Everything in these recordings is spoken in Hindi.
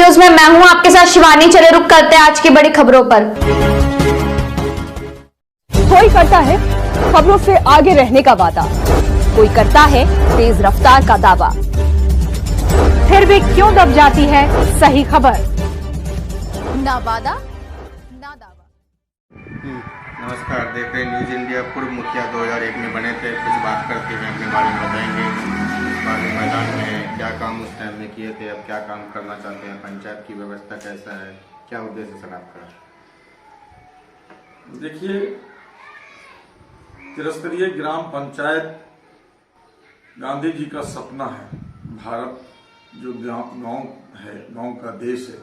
न्यूज में मैं हूं आपके साथ शिवानी। चले रुक करते हैं आज की बड़ी खबरों पर। कोई करता है खबरों से आगे रहने का वादा, कोई करता है तेज रफ्तार का दावा, फिर भी क्यों दब जाती है सही खबर? ना वादा ना दावा। नमस्कार, देख रहे न्यूज इंडिया। पूर्व मुखिया 2001 में बने थे। कुछ बात करते हुए अपने बारे में बताएंगे। बाद में मैदान में क्या काम उस टाइम में किए थे, अब क्या काम करना चाहते हैं, पंचायत की व्यवस्था कैसा है, क्या उद्देश्य सर आपका? देखिए, त्रिस्तरीय ग्राम पंचायत गांधी जी का सपना है। भारत जो गांव है, गांव का देश है,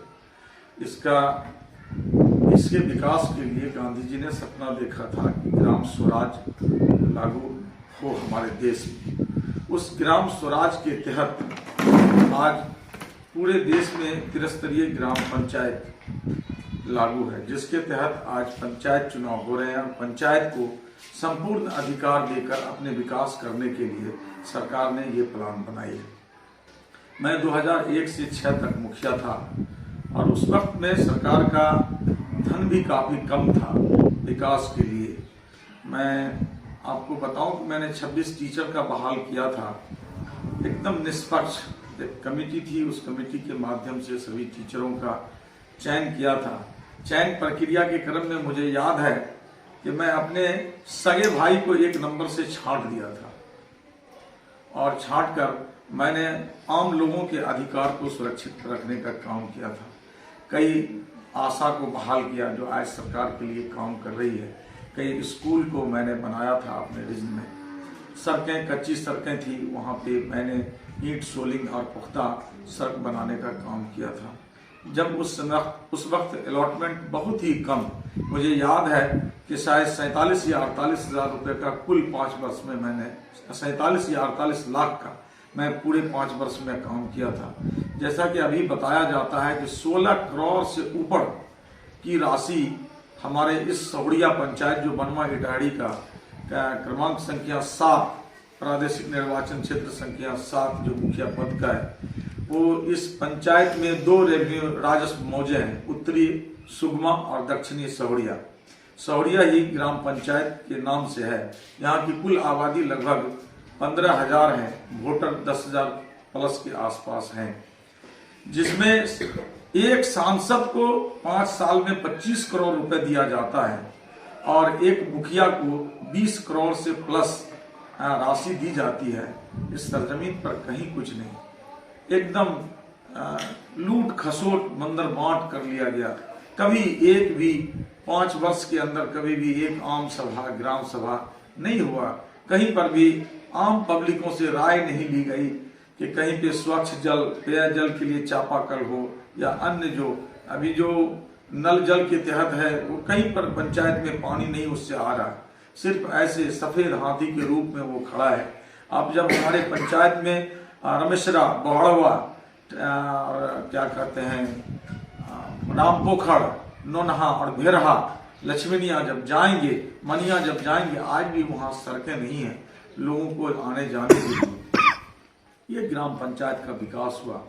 इसके विकास के लिए गांधी जी ने सपना देखा था कि ग्राम स्वराज लागू हो हमारे देश में। उस ग्राम स्वराज के तहत आज पूरे देश में त्रिस्तरीय ग्राम पंचायत लागू है, जिसके तहत आज पंचायत चुनाव हो रहे हैं और पंचायत को संपूर्ण अधिकार देकर अपने विकास करने के लिए सरकार ने ये प्लान बनाई है। मैं 2001 से 6 तक मुखिया था और उस वक्त में सरकार का धन भी काफी कम था विकास के लिए। मैं आपको बताऊं कि मैंने 26 टीचर का बहाल किया था। एकदम निष्पक्ष एक कमेटी थी, उस कमेटी के माध्यम से सभी टीचरों का चयन किया था। चयन प्रक्रिया के क्रम में मुझे याद है कि मैं अपने सगे भाई को 1 नंबर से छांट दिया था और छांट कर मैंने आम लोगों के अधिकार को सुरक्षित रखने का काम किया था। कई आशा को बहाल किया जो आज सरकार के लिए काम कर रही है। कई स्कूल को मैंने बनाया था अपने रीजन में। सड़कें, कच्ची सड़कें थी, वहाँ पे मैंने ईंट सोलिंग और पुख्ता सड़क बनाने का काम किया था। जब उस वक्त अलॉटमेंट बहुत ही कम, मुझे याद है कि शायद 47 या 48 हजार रुपये का कुल 5 वर्ष में मैंने 47 या 48 लाख का मैं पूरे 5 वर्ष में काम किया था। जैसा कि अभी बताया जाता है कि 16 करोड़ से ऊपर की राशि हमारे इस सौड़िया पंचायत जो बनवा इटाड़ी का क्रमांक संख्या 7 प्रादेशिक निर्वाचन क्षेत्र संख्या 7 जो मुखिया पद का है, वो इस पंचायत में 2 रेवेन्यू राजस्व मौजे हैं, उत्तरी सुगमा और दक्षिणी सौड़िया। सौड़िया ही ग्राम पंचायत के नाम से है। यहाँ की कुल आबादी लगभग 15,000 है, वोटर 10,000 प्लस के आसपास हैं, जिसमें एक सांसद को 5 साल में 25 करोड़ रुपए दिया जाता है और एक मुखिया को 20 करोड़ से प्लस राशि दी जाती है। इस सरजमीन पर कहीं कुछ नहीं, एकदम लूट खसोट मंदिर बांट कर लिया गया। कभी एक भी 5 वर्ष के अंदर कभी भी एक आम सभा, ग्राम सभा नहीं हुआ। कहीं पर भी आम पब्लिकों से राय नहीं ली गई कि कहीं पे स्वच्छ जल, पेयजल के लिए चापाकल हो या अन्य जो अभी जो नल जल के तहत है, वो कहीं पर पंचायत में पानी नहीं उससे आ रहा है। सिर्फ ऐसे सफेद हाथी के रूप में वो खड़ा है। अब जब हमारे पंचायत में रमेशरा, बहड़वा, क्या कहते हैं, रामपोखर, नोनहा और भेरहा, लक्ष्मीनिया जब जाएंगे, मनिया जब जाएंगे, आज भी वहां सड़कें नहीं है लोगों को आने जाने के लिए। ये ग्राम पंचायत का विकास हुआ।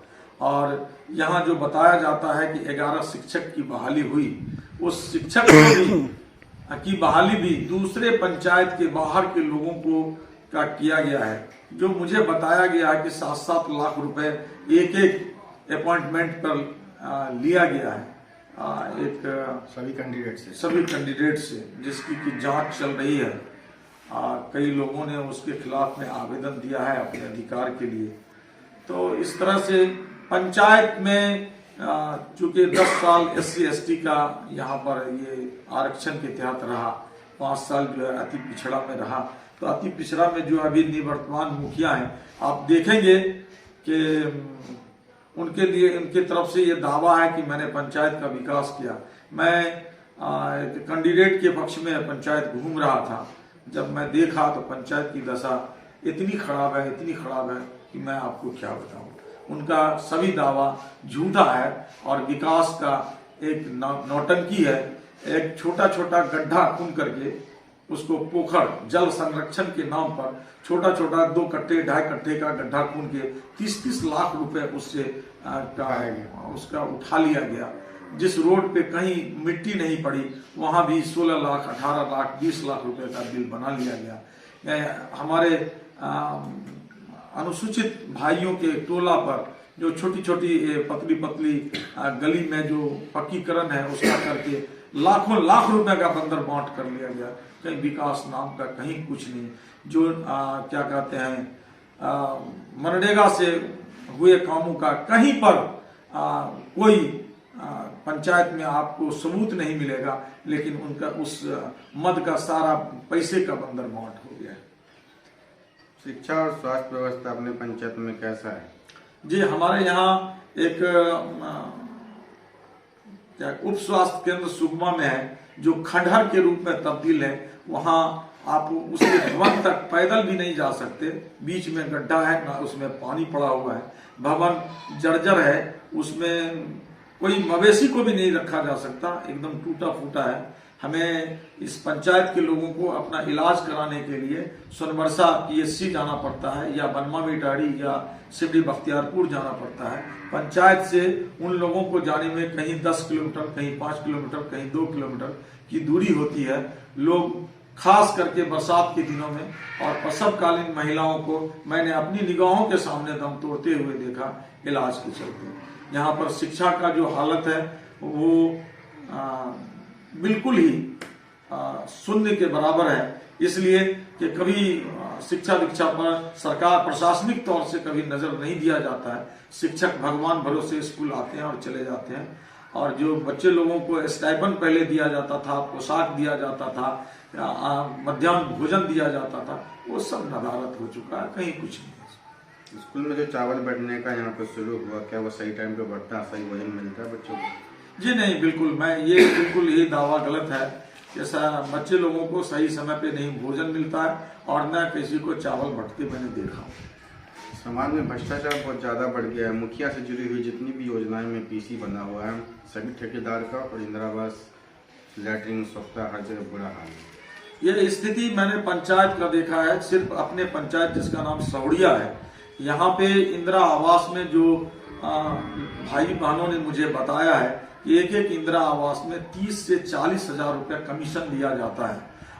और यहाँ जो बताया जाता है कि 11 शिक्षक की बहाली हुई, उस शिक्षक की बहाली भी दूसरे पंचायत के बाहर के लोगों को का किया गया है। जो मुझे बताया गया है कि 7-7 लाख रुपए एक अपॉइंटमेंट पर लिया गया है सभी कैंडिडेट से जिसकी की जांच चल रही है। कई लोगों ने उसके खिलाफ में आवेदन दिया है अपने अधिकार के लिए। तो इस तरह से पंचायत में चूंकि 10 साल SC/ST का यहाँ पर ये आरक्षण के तहत रहा, 5 साल जो है अति पिछड़ा में रहा। तो अति पिछड़ा में जो अभी निवर्तमान मुखिया हैं, आप देखेंगे कि उनके लिए उनके तरफ से ये दावा है कि मैंने पंचायत का विकास किया। मैं कैंडिडेट के पक्ष में पंचायत घूम रहा था, जब मैं देखा तो पंचायत की दशा इतनी खराब है कि मैं आपको क्या बताऊं। उनका सभी दावा झूठा है और विकास का एक नौटंकी है। एक छोटा छोटा गड्ढा खून करके उसको पोखर जल संरक्षण के नाम पर छोटा छोटा 2 कट्टे 2.5 कट्टे का गड्ढा खून के 30-30 लाख रुपए उससे उसका उठा लिया गया। जिस रोड पे कहीं मिट्टी नहीं पड़ी वहां भी 16 लाख 18 लाख 20 लाख रुपए का बिल बना लिया गया। हमारे अनुसूचित भाइयों के टोला पर जो छोटी छोटी पतली पतली गली में जो पक्कीकरण है उसका करके लाखों लाख रुपए का बंदर बांट कर लिया गया। कहीं विकास नाम का कहीं कुछ नहीं। जो क्या कहते हैं मनरेगा से हुए कामों का कहीं पर कोई पंचायत में आपको सबूत नहीं मिलेगा, लेकिन उनका उस मद का सारा पैसे का बंदर बांट हो गया। शिक्षा और स्वास्थ्य व्यवस्था अपने पंचायत में कैसा है? जी, हमारे यहाँ एक उप स्वास्थ्य केंद्र सुकमा में है जो खंडहर के रूप में तब्दील है। वहाँ आप उसके भवन तक पैदल भी नहीं जा सकते, बीच में गड्ढा है, ना उसमें पानी पड़ा हुआ है, भवन जर्जर है, उसमें कोई मवेशी को भी नहीं रखा जा सकता, एकदम टूटा फूटा है। हमें इस पंचायत के लोगों को अपना इलाज कराने के लिए सोनबरसा PSC जाना पड़ता है या बनवा बेटाड़ी या सिवड़ी बख्तियारपुर जाना पड़ता है। पंचायत से उन लोगों को जाने में कहीं 10 किलोमीटर, कहीं 5 किलोमीटर, कहीं 2 किलोमीटर की दूरी होती है। लोग खास करके बरसात के दिनों में और प्रसवकालीन महिलाओं को मैंने अपनी निगाहों के सामने दम तोड़ते हुए देखा इलाज के चलते। यहाँ पर शिक्षा का जो हालत है वो बिल्कुल ही शून्य के बराबर है, इसलिए कि कभी शिक्षा दीक्षा पर सरकार प्रशासनिक तौर से कभी नजर नहीं दिया जाता है। शिक्षक भगवान भरोसे स्कूल आते हैं और चले जाते हैं, और जो बच्चे लोगों को स्टाइपेंड पहले दिया जाता था, पोशाक दिया जाता था, मध्याह्न भोजन दिया जाता था, वो सब नदारत हो चुका है, कहीं कुछ नहीं। स्कूल में जो चावल बढ़ने का यहाँ पर शुरू हुआ, क्या वो सही टाइम पे बढ़ता है, सही वजन मिलता है बच्चों को? जी नहीं, बिल्कुल बिल्कुल ये दावा गलत है। जैसा बच्चे लोगों को सही समय पे नहीं भोजन मिलता है और न किसी को चावल बंटते मैंने देखा। समाज में भ्रष्टाचार बहुत ज्यादा बढ़ गया है। मुखिया से जुड़ी हुई जितनी भी योजनाएं में PC बना हुआ है, सभी ठेकेदार का, और इंदिरा आवास, लैट्रिन, स्वच्छता, हर जगह बुरा हाल है। ये स्थिति मैंने पंचायत का देखा है, सिर्फ अपने पंचायत जिसका नाम सौड़िया है, यहाँ पे इंदिरा आवास में जो भाई बहनों ने मुझे बताया है कि एक इंदिरा आवास में 30 से 40 हजार रुपया कमीशन लिया जाता है,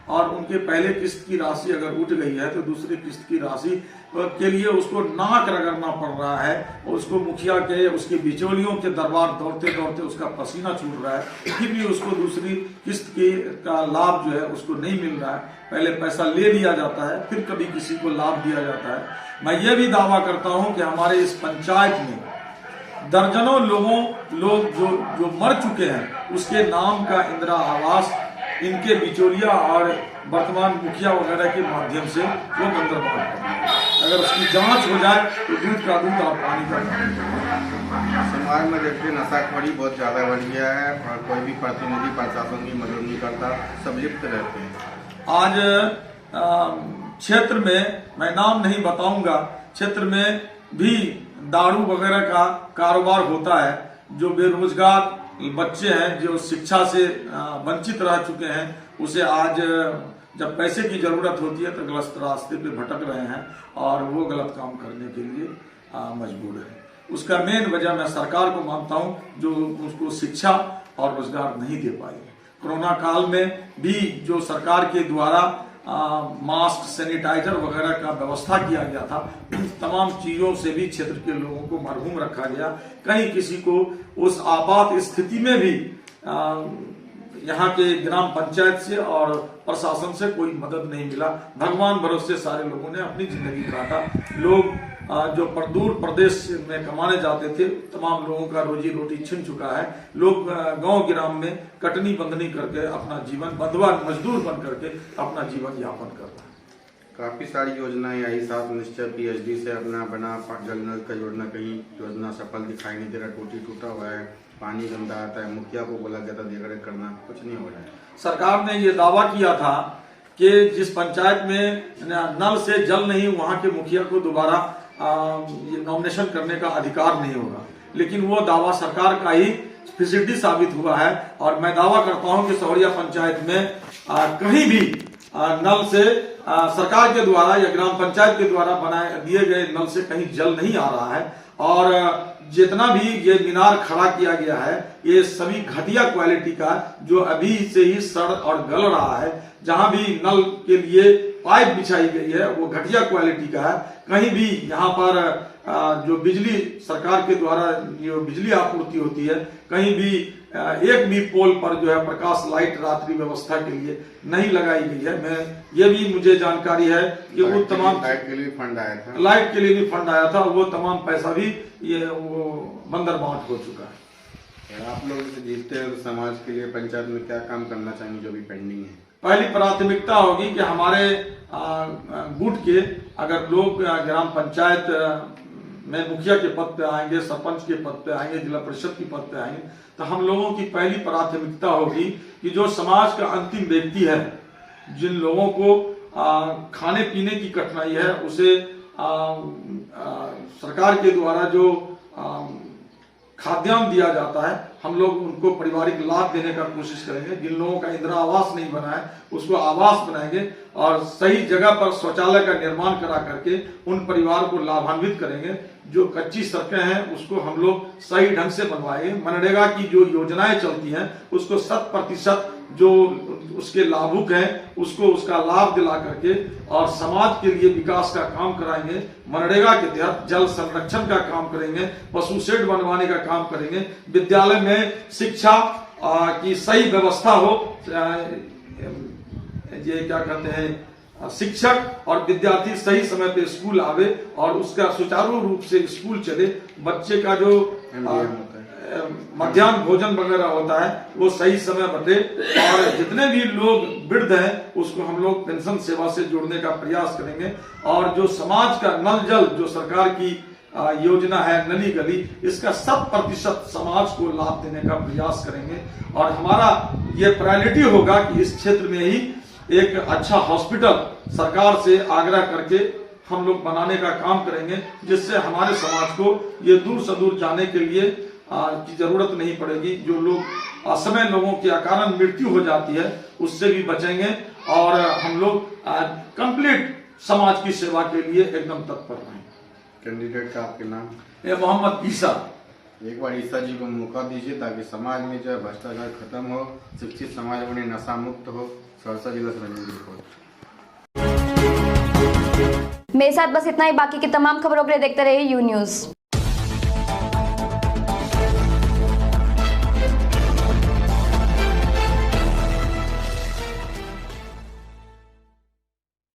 और उनके पहले किस्त की राशि अगर उठ गई है तो दूसरी किस्त की राशि के लिए उसको नाक रगड़ना पड़ रहा है। उसको मुखिया के, उसके बिचौलियों के दरबार दौड़ते दौड़ते उसका पसीना छूट रहा है, फिर भी उसको दूसरी किस्त का लाभ जो है उसको नहीं मिल रहा है। पहले पैसा ले लिया जाता है, फिर कभी किसी को लाभ दिया जाता है। मैं ये भी दावा करता हूँ कि हमारे इस पंचायत में दर्जनों लोग जो मर चुके हैं, उसके नाम का इंदिरा आवास इनके बिचौलिया और वर्तमान मुखिया वगैरह के माध्यम से वो बंदर बांट कर दिया। अगर उसकी जांच हो जाए तो दूध का दूध और पानी का पानी। समाज में देखिए नशाखोरी बहुत ज्यादा बढ़ गया है और कोई भी प्रतिनिधि प्रशासन की मदद नहीं करता, सब लिप्त रहते हैं। आज क्षेत्र में, मैं नाम नहीं बताऊंगा, क्षेत्र में भी दारू वगैरह का कारोबार होता है। जो बेरोजगार बच्चे हैं, जो शिक्षा से वंचित रह चुके हैं, उसे आज जब पैसे की जरूरत होती है तो गलत रास्ते पे भटक रहे हैं और वो गलत काम करने के लिए मजबूर है। उसका मेन वजह मैं सरकार को मानता हूं, जो उसको शिक्षा और रोजगार नहीं दे पाई है। कोरोना काल में भी जो सरकार के द्वारा मास्क, सैनिटाइजर वगैरह का व्यवस्था किया गया था, उन तमाम चीजों से भी क्षेत्र के लोगों को मरहूम रखा गया। कहीं किसी को उस आपात स्थिति में भी यहाँ के ग्राम पंचायत से और प्रशासन से कोई मदद नहीं मिला। भगवान भरोसे सारे लोगों ने अपनी जिंदगी काटा। लोग जो दूर प्रदेश में कमाने जाते थे, तमाम लोगों का रोजी रोटी छिन चुका है। लोग गांव ग्राम में कटनी बंधनी करके अपना जीवन, बंधुआ मजदूर बन करके अपना जीवन यापन कर रहा है। काफी सारी योजनाएं आई, 7 निश्चय PhD से अपना बना, जल नल का योजना, कहीं योजना सफल दिखाई नहीं दे रहा, टूटा हुआ है, पानी गंदा आता है। मुखिया को बोला गया था देखरेख करना, कुछ नहीं हो रहा है। सरकार ने ये दावा किया था कि जिस पंचायत में नल से जल नहीं, वहां के मुखिया को दोबारा ये नॉमिनेशन करने का अधिकार नहीं होगा, लेकिन वो दावा सरकार का ही फिजिडी साबित हुआ है। और मैं दावा करता हूं कि सौड़िया पंचायत में कहीं भी नल से सरकार के द्वारा या ग्राम पंचायत के द्वारा बनाए दिए गए नल से कहीं जल नहीं आ रहा है। और जितना भी ये मीनार खड़ा किया गया है ये सभी घटिया क्वालिटी का, जो अभी से ही सड़ और गल रहा है। जहां भी नल के लिए पाइप बिछाई गई है वो घटिया क्वालिटी का है। कहीं भी यहाँ पर जो बिजली सरकार के द्वारा जो बिजली आपूर्ति होती है, कहीं भी एक भी पोल पर जो है प्रकाश लाइट रात्रि व्यवस्था के लिए नहीं लगाई गई है। ये भी मुझे जानकारी है कि वो तमाम लाइट के लिए फंड आया था, लाइट के लिए भी फंड आया था, वो तमाम पैसा भी ये वो बंदर बांट हो चुका है। आप लोग से जीतते हैं तो समाज के लिए पंचायत में क्या काम करना चाहेंगे जो भी पेंडिंग है? पहली प्राथमिकता होगी कि हमारे गुट के अगर लोग ग्राम पंचायत में मुखिया के पद पे आएंगे, सरपंच के पद पे आएंगे, जिला परिषद के पद पे आएंगे, तो हम लोगों की पहली प्राथमिकता होगी कि जो समाज का अंतिम व्यक्ति है, जिन लोगों को खाने पीने की कठिनाई है, उसे सरकार के द्वारा जो खाद्यान्न दिया जाता है, हम लोग उनको पारिवारिक लाभ देने का कोशिश करेंगे। जिन लोगों का इंदिरा आवास नहीं बना है उसको आवास बनाएंगे और सही जगह पर शौचालय का निर्माण करा करके उन परिवार को लाभान्वित करेंगे। जो कच्ची सड़कें हैं उसको हम लोग सही ढंग से बनवाएंगे। मनरेगा की जो योजनाएं चलती हैं उसको 100% जो उसके लाभुक हैं उसको उसका लाभ दिला करके और समाज के लिए विकास का काम कराएंगे। मनरेगा के तहत जल संरक्षण का काम करेंगे, पशु शेड बनवाने का काम करेंगे, विद्यालय में शिक्षा की सही व्यवस्था हो, ये क्या कहते हैं, शिक्षक और विद्यार्थी सही समय पे स्कूल आवे और उसका सुचारू रूप से स्कूल चले। बच्चे का जो मध्याह्न भोजन वगैरह होता है वो सही समय बटे और जितने भी लोग वृद्ध हैं उसको हम लोग पेंशन सेवा से जोड़ने का प्रयास करेंगे। और जो समाज का नल जल जो सरकार की योजना है नली गली, इसका 100% समाज को लाभ देने का प्रयास करेंगे। और हमारा ये प्रायोरिटी होगा कि इस क्षेत्र में ही एक अच्छा हॉस्पिटल सरकार से आग्रह करके हम लोग बनाने का काम करेंगे, जिससे हमारे समाज को ये दूर से दूर जाने के लिए की जरूरत नहीं पड़ेगी। जो लोग असमय लोगों के कारण मृत्यु हो जाती है उससे भी बचेंगे और हम लोग कंप्लीट समाज की सेवा के लिए एकदम तत्पर रहेंगे। कैंडिडेट का आपके नाम? मोहम्मद ईसा। एक बार ईसा जी को मौका दीजिए ताकि समाज में जो है भ्रष्टाचार खत्म हो, शिक्षित समाज बने, नशा मुक्त हो। सहरसा जिला से रंजन रिपोर्ट। मेरे साथ बस इतना ही। बाकी की तमाम खबरों के लिए देखते रहिए यू न्यूज़।